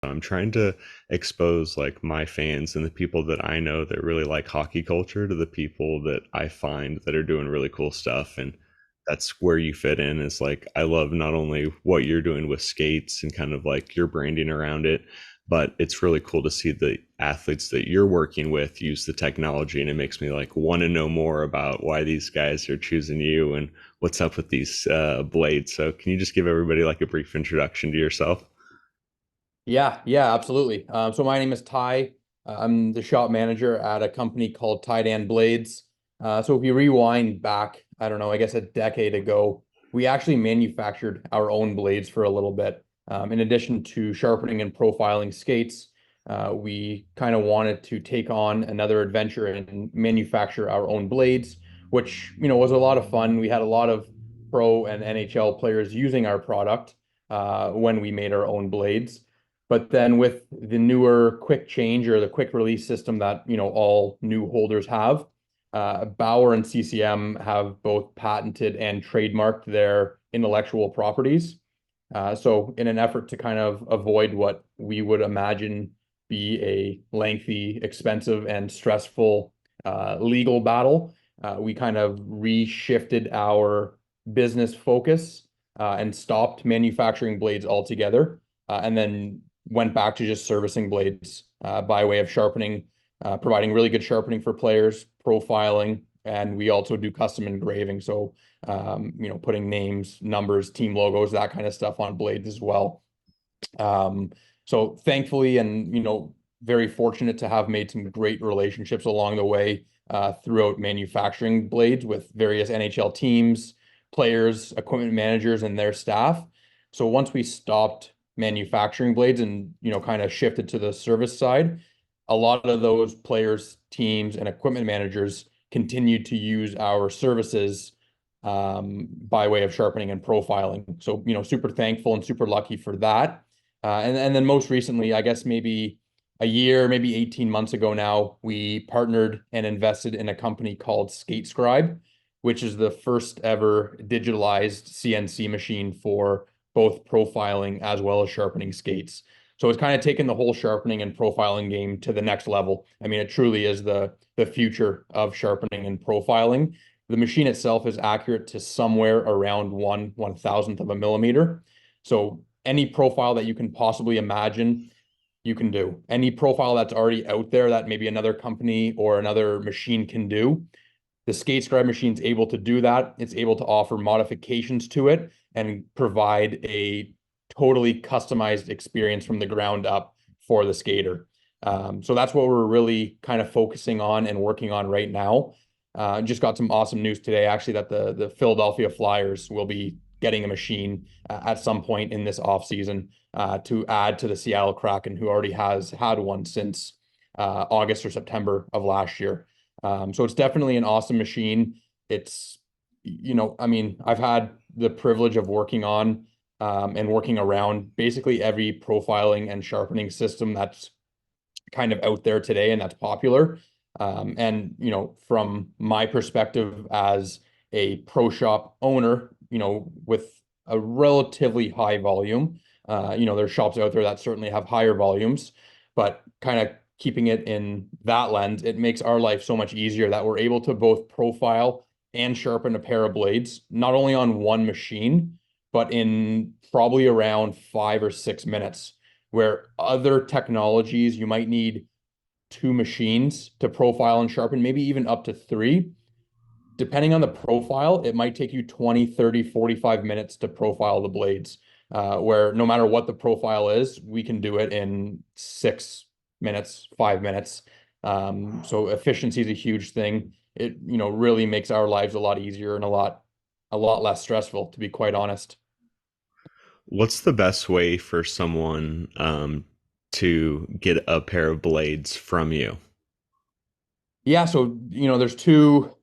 I'm trying to expose like my fans and the people that I know that really like hockey culture to the people that I find that are doing really cool stuff. And that's where you fit in. Is like I love not only what you're doing with skates and kind of like your branding around it, but it's really cool to see the athletes that you're working with use the technology, and it makes me like want to know more about why these guys are choosing you and what's up with these blades. So can you just give everybody like a brief introduction to yourself? Yeah, absolutely. So my name is Ty. I'm the shop manager at a company called Tydan Blades. So if you rewind back, I don't know, I guess a decade ago, we actually manufactured our own blades for a little bit. In addition to sharpening and profiling skates, we kind of wanted to take on another adventure and manufacture our own blades, which, was a lot of fun. We had a lot of pro and NHL players using our product when we made our own blades. But then with the newer quick change or the quick release system that, all new holders have, Bauer and CCM have both patented and trademarked their intellectual properties. So in an effort to kind of avoid what we would imagine be a lengthy, expensive, and stressful legal battle, we kind of reshifted our business focus and stopped manufacturing blades altogether, and then went back to just servicing blades by way of sharpening, providing really good sharpening for players, profiling, and we also do custom engraving. So, putting names, numbers, team logos, that kind of stuff on blades as well. Um, so thankfully, and very fortunate to have made some great relationships along the way throughout manufacturing blades with various NHL teams, players, equipment managers, and their staff. So once we stopped manufacturing blades and kind of shifted to the service side, a lot of those players, teams, and equipment managers continued to use our services by way of sharpening and profiling. So, super thankful and super lucky for that. And then most recently, I guess maybe a year, maybe 18 months ago now, we partnered and invested in a company called Skatescribe, which is the first ever digitalized CNC machine for both profiling as well as sharpening skates. So it's kind of taken the whole sharpening and profiling game to the next level. I mean, it truly is the future of sharpening and profiling. The machine itself is accurate to somewhere around 1/1000th of a millimeter. So any profile that you can possibly imagine, you can do. Any profile that's already out there that maybe another company or another machine can do, the SkateScribe machine is able to do that. It's able to offer modifications to it and provide a totally customized experience from the ground up for the skater. So that's what we're really kind of focusing on and working on right now. Just got some awesome news today, actually, that the Philadelphia Flyers will be getting a machine at some point in this offseason to add to the Seattle Kraken, who already has had one since August or September of last year. So it's definitely an awesome machine. It's, I mean, I've had the privilege of working on and working around basically every profiling and sharpening system that's kind of out there today and that's popular. And, from my perspective as a pro shop owner, with a relatively high volume, there's shops out there that certainly have higher volumes, but kind of keeping it in that lens, it makes our life so much easier that we're able to both profile and sharpen a pair of blades, not only on one machine, but in probably around 5 or 6 minutes, where other technologies you might need two machines to profile and sharpen, maybe even up to three. Depending on the profile, it might take you 20, 30, 45 minutes to profile the blades, where no matter what the profile is, we can do it in 6 minutes, 5 minutes. So efficiency is a huge thing. It, really makes our lives a lot easier and a lot less stressful, to be quite honest. What's the best way for someone to get a pair of blades from you? Yeah, so there's two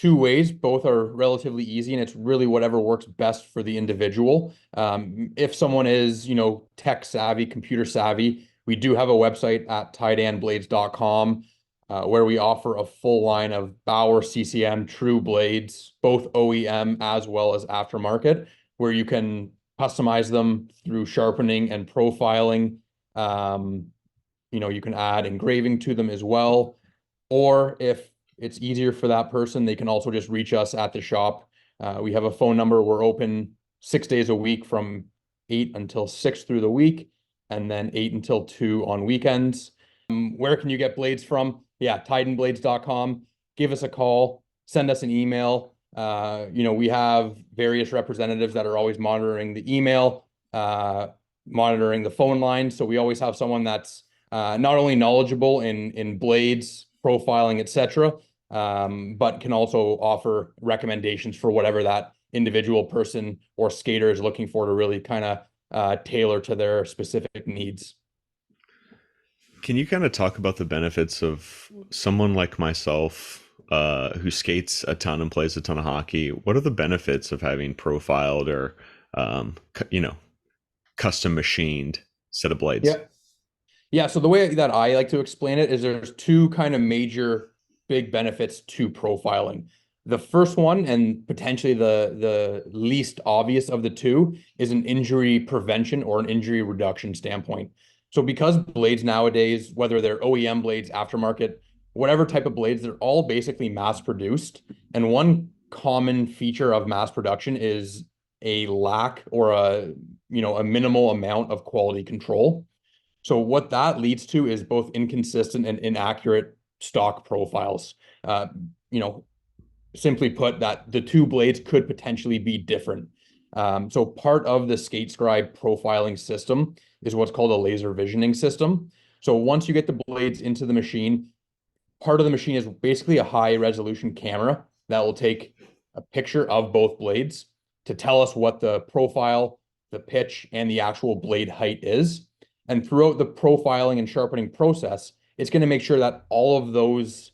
ways. Both are relatively easy, and it's really whatever works best for the individual. If someone is, tech savvy, computer savvy, we do have a website at tydanblades.com where we offer a full line of Bauer CCM true blades, both OEM as well as aftermarket, where you can customize them through sharpening and profiling. You can add engraving to them as well. Or if it's easier for that person, they can also just reach us at the shop. We have a phone number. We're open 6 days a week from 8 until 6 through the week, and then 8 until 2 on weekends. Where can you get blades from? Yeah, tydanblades.com. Give us a call, send us an email. We have various representatives that are always monitoring the email, monitoring the phone line. So we always have someone that's not only knowledgeable in blades, profiling, etc., but can also offer recommendations for whatever that individual person or skater is looking for to really kind of tailor to their specific needs. Can you kind of talk about the benefits of someone like myself who skates a ton and plays a ton of hockey? What are the benefits of having profiled or, you know, custom machined set of blades? Yeah. Yeah, so the way that I like to explain it is there's two kind of major big benefits to profiling. The first one, and potentially the least obvious of the two, is an injury prevention or an injury reduction standpoint. So because blades nowadays, whether they're OEM blades, aftermarket, whatever type of blades, they're all basically mass produced. And one common feature of mass production is a lack or a minimal amount of quality control. So what that leads to is both inconsistent and inaccurate stock profiles. Uh, you know, Simply put, that the two blades could potentially be different. So part of the skatescribe profiling system is what's called a laser visioning system. So once you get the blades into the machine, part of the machine is basically a high resolution camera that will take a picture of both blades to tell us what the profile, the pitch, and the actual blade height is. And throughout the profiling and sharpening process, it's going to make sure that all of those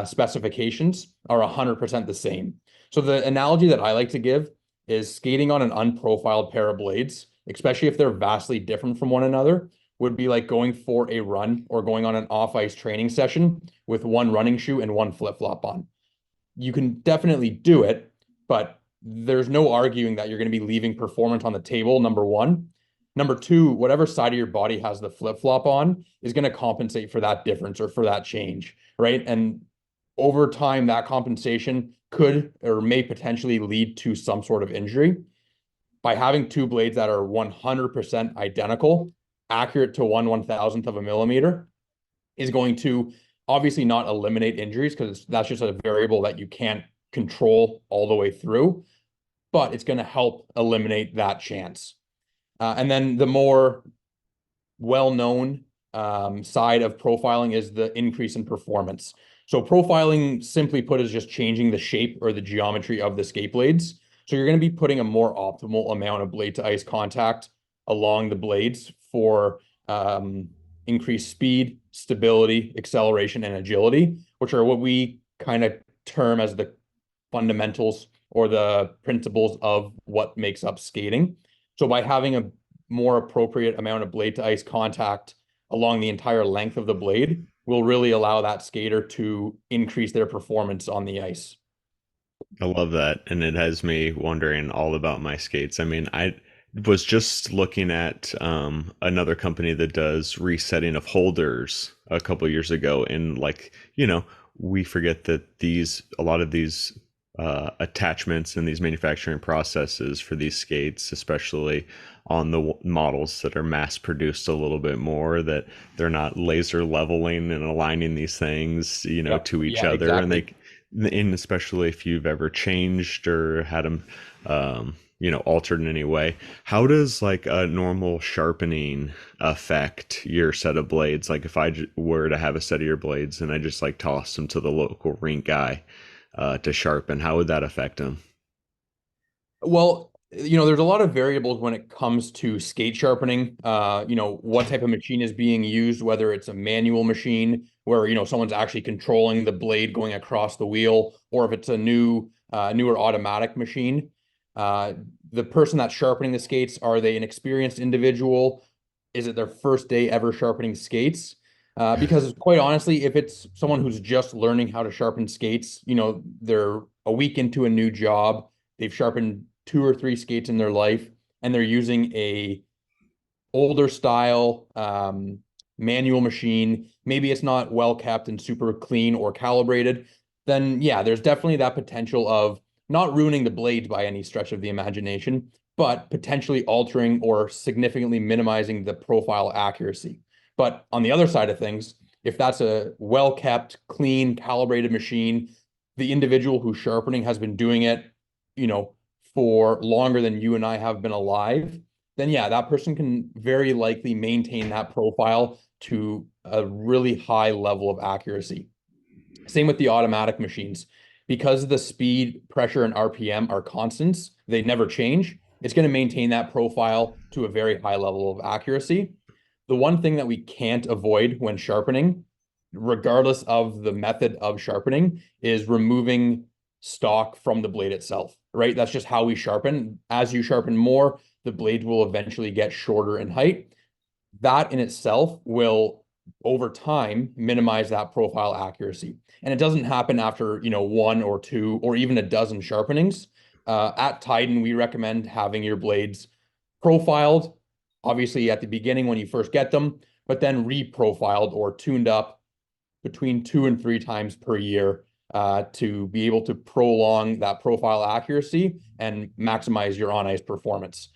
specifications are 100% the same. So the analogy that I like to give is skating on an unprofiled pair of blades, especially if they're vastly different from one another, would be like going for a run or going on an off-ice training session with one running shoe and one flip-flop on. You can definitely do it, but there's no arguing that you're going to be leaving performance on the table, number one. Number two, whatever side of your body has the flip-flop on is going to compensate for that difference or for that change, right? And over time, that compensation could or may potentially lead to some sort of injury. By having two blades that are 100% identical, accurate to 1/1000th of a millimeter, is going to obviously not eliminate injuries because that's just a variable that you can't control all the way through, but it's going to help eliminate that chance. And then the more well-known side of profiling is the increase in performance. So profiling, simply put, is just changing the shape or the geometry of the skate blades. So you're going to be putting a more optimal amount of blade to ice contact along the blades for increased speed, stability, acceleration, and agility, which are what we kind of term as the fundamentals or the principles of what makes up skating. So by having a more appropriate amount of blade to ice contact along the entire length of the blade will really allow that skater to increase their performance on the ice. I love that. And it has me wondering all about my skates. I mean, I was just looking at another company that does resetting of holders a couple years ago. And like, we forget that a lot of these attachments and these manufacturing processes for these skates, especially on the models that are mass produced a little bit more, that they're not laser leveling and aligning these things, Yep. to each Yeah, other. exactly. And especially if you've ever changed or had them, altered in any way, how does like a normal sharpening affect your set of blades? Like if were to have a set of your blades and I just like toss them to the local rink guy to sharpen, how would that affect them? Well, there's a lot of variables when it comes to skate sharpening. What type of machine is being used, whether it's a manual machine where, someone's actually controlling the blade going across the wheel, or if it's a newer automatic machine. Uh, the person that's sharpening the skates, are they an experienced individual? Is it their first day ever sharpening skates? Because quite honestly, if it's someone who's just learning how to sharpen skates, they're a week into a new job, they've sharpened two or three skates in their life, and they're using a older style, manual machine, maybe it's not well kept and super clean or calibrated, then yeah, there's definitely that potential of not ruining the blades by any stretch of the imagination, but potentially altering or significantly minimizing the profile accuracy. But on the other side of things, if that's a well kept, clean, calibrated machine, the individual who's sharpening has been doing it, you know, for longer than you and I have been alive, then yeah, that person can very likely maintain that profile to a really high level of accuracy. Same with the automatic machines. Because the speed, pressure, and RPM are constants, they never change. It's going to maintain that profile to a very high level of accuracy. The one thing that we can't avoid when sharpening, regardless of the method of sharpening, is removing stock from the blade itself, right? That's just how we sharpen. As you sharpen more, the blade will eventually get shorter in height. That in itself will, over time, minimize that profile accuracy. And it doesn't happen after, one or two or even a dozen sharpenings. At Tydan, we recommend having your blades profiled, obviously at the beginning when you first get them, but then reprofiled or tuned up between 2 and 3 times per year to be able to prolong that profile accuracy and maximize your on ice performance.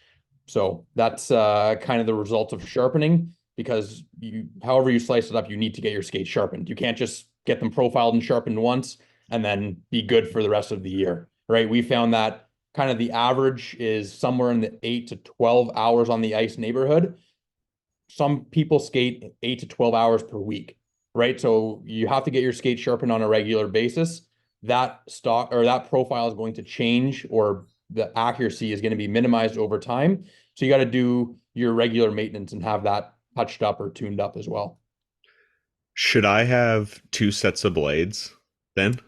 So that's kind of the result of sharpening because however you slice it up, you need to get your skates sharpened. You can't just get them profiled and sharpened once and then be good for the rest of the year, right? We found that kind of the average is somewhere in the 8 to 12 hours on the ice neighborhood. Some people skate 8 to 12 hours per week, right? So you have to get your skate sharpened on a regular basis. That stock or that profile is going to change, or the accuracy is going to be minimized over time. So you got to do your regular maintenance and have that touched up or tuned up as well. Should I have two sets of blades then?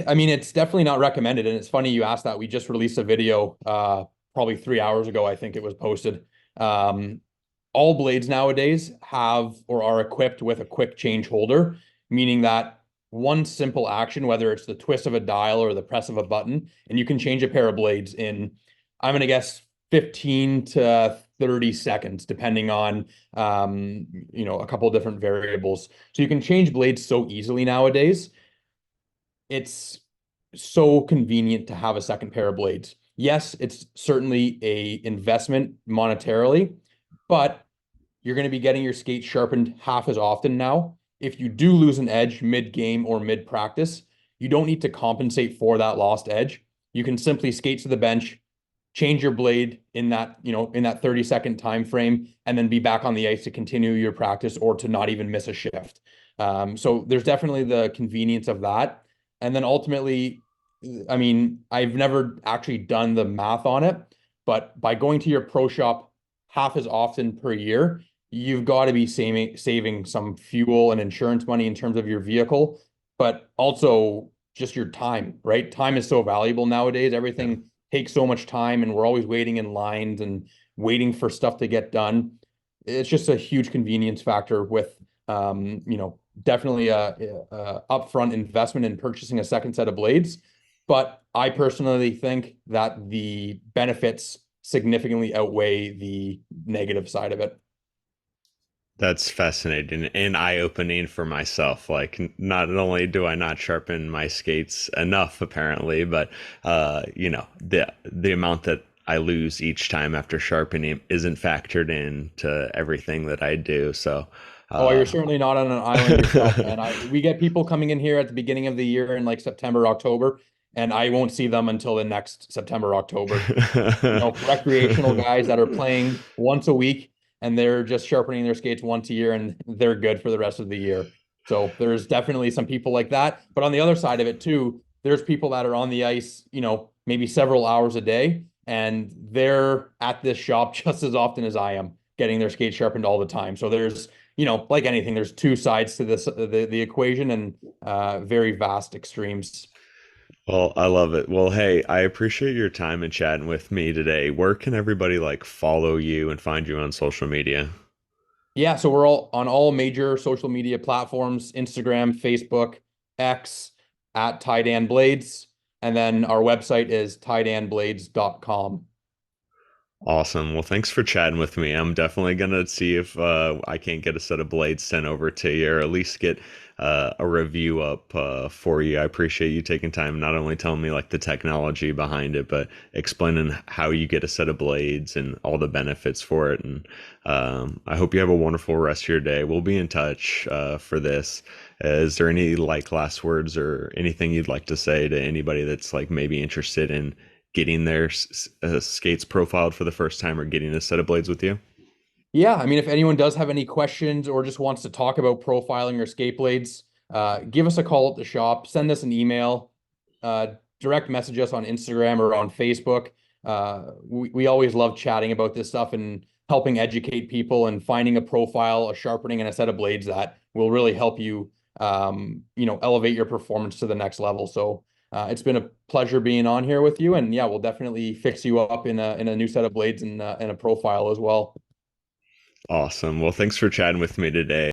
I mean, it's definitely not recommended. And it's funny you asked that. We just released a video probably 3 hours ago, I think it was posted. Um, all blades nowadays have or are equipped with a quick change holder, meaning that one simple action, whether it's the twist of a dial or the press of a button, and you can change a pair of blades in, I'm going to guess, 15 to 30 seconds, depending on, a couple of different variables. So you can change blades so easily nowadays. It's so convenient to have a second pair of blades. Yes, it's certainly a investment monetarily, but you're going to be getting your skate sharpened half as often now. If you do lose an edge mid-game or mid-practice, you don't need to compensate for that lost edge. You can simply skate to the bench, change your blade in that 30-second time frame, and then be back on the ice to continue your practice or to not even miss a shift. So there's definitely the convenience of that. And then ultimately, I mean, I've never actually done the math on it, but by going to your pro shop half as often per year, you've got to be saving some fuel and insurance money in terms of your vehicle, but also just your time, right? Time is so valuable nowadays. Yeah. Everything takes so much time, and we're always waiting in lines and waiting for stuff to get done. It's just a huge convenience factor with, definitely a upfront investment in purchasing a second set of blades. But I personally think that the benefits significantly outweigh the negative side of it. That's fascinating and eye-opening for myself. Like, not only do I not sharpen my skates enough, apparently, but the amount that I lose each time after sharpening isn't factored into everything that I do. So, Oh, you're uh, certainly not on an island yourself, man. We get people coming in here at the beginning of the year in like September, October, and I won't see them until the next September, October. Recreational guys that are playing once a week and they're just sharpening their skates once a year and they're good for the rest of the year. So there's definitely some people like that. But on the other side of it too, there's people that are on the ice, maybe several hours a day, and they're at this shop just as often as I am, getting their skates sharpened all the time. So there's, like anything, there's two sides to this the equation, and very vast extremes. well, I love it. Well, hey, I appreciate your time and chatting with me today. Where can everybody like follow you and find you on social media? Yeah, so we're all on all major social media platforms: Instagram, Facebook, X, at Tydan Blades. And then our website is tydanblades.com. Awesome. Well, thanks for chatting with me. I'm definitely gonna see if I can't get a set of blades sent over to you, or at least get a review up for you. I appreciate you taking time, not only telling me like the technology behind it, but explaining how you get a set of blades and all the benefits for it. And I hope you have a wonderful rest of your day. We'll be in touch for this. Is there any like last words or anything you'd like to say to anybody that's like maybe interested in getting their skates profiled for the first time or getting a set of blades with you? Yeah, I mean, if anyone does have any questions or just wants to talk about profiling or skate blades, give us a call at the shop, send us an email, uh, direct message us on Instagram or on Facebook. We always love chatting about this stuff and helping educate people and finding a profile, a sharpening, and a set of blades that will really help you, elevate your performance to the next level. So it's been a pleasure being on here with you, and yeah, we'll definitely fix you up in a new set of blades and a profile as well. Awesome. Well, thanks for chatting with me today.